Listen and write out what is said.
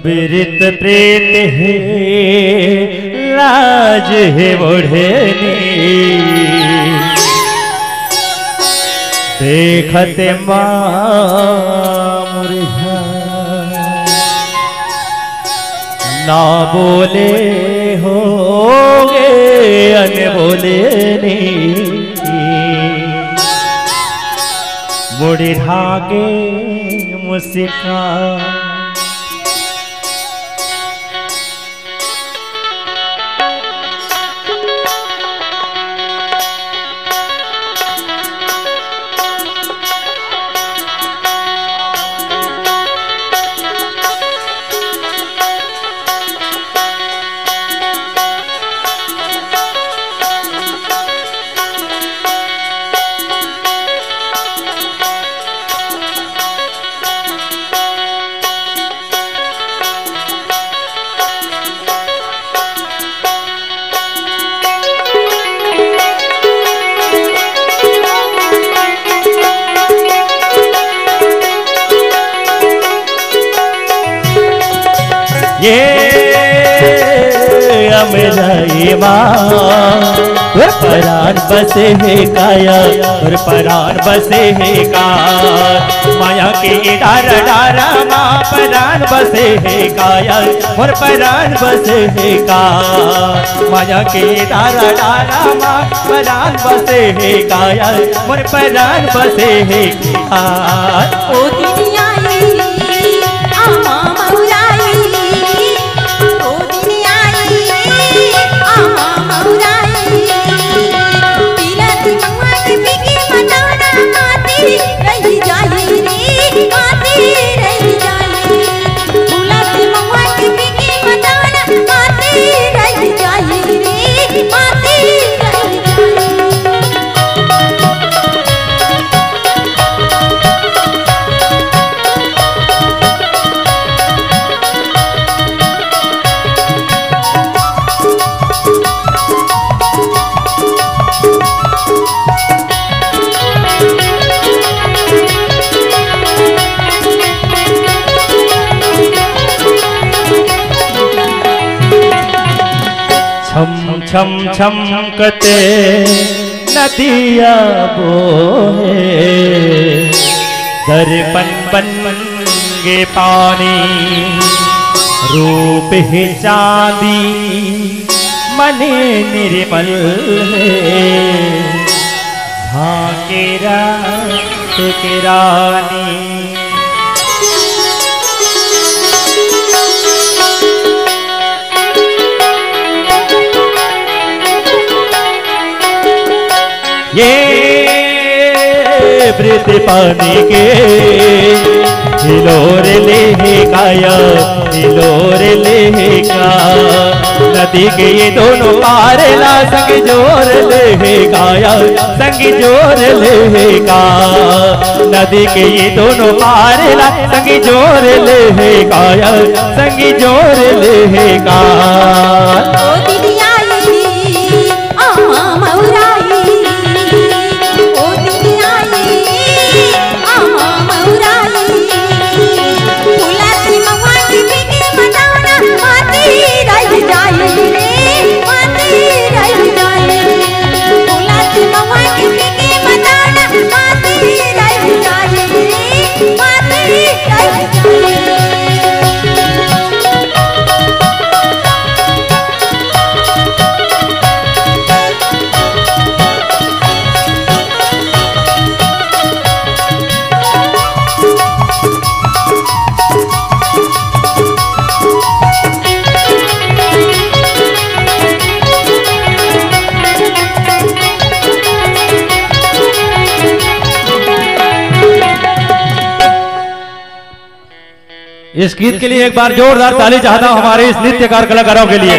बिरित प्रेत है लाज है ओढ़नी, देखते मुरझा ना बोले होगे अनबोले नहीं, मुड़ी ढाके मुस्का ये अमराई माँ परान बसे है काया और परान बसे है का माया के डारा डारा माँ परान बसे है काया और परान बसे है का माया के डारा डारा माँ परान बसे है काया और परान बसे है का ओ दुनिया आमा मौलाई, ओ दुनिया आमा मौलाई, पिलती मम्मा की बिकी मताना माती रही जाई रे, माती रही जाई, बुलाती मम्मा की बिकी मताना माती रही जाई रे, माती रही जाई। छम छम छमकते नदिया बोहे, दर्पण बन गे पानी, रूप है चांदी मने निर्मल है, झांके रात की रानी। ये वृत पानी के हिलोर ले काया हिलोर ले का, नदी के ये दोनों पार ला संग जोर ले काया संग जोर ले का, नदी के ये दोनों पार ला संग जोर ले काया संग जोर ले का। ओ दुनिया आमा मौलाई, ओ दुनिया आमा मौलाई, बुलाती मम्मा की बिकी मताना माती रही जाई रे, माती रही जाई, बुलाती मम्मा की बिकी मताना माती रही जाई रे, माती रही जाई। इस गीत के लिए एक बार जोरदार ताली चाहता हूं हमारे इस नृत्यकार कलाकारों के लिए।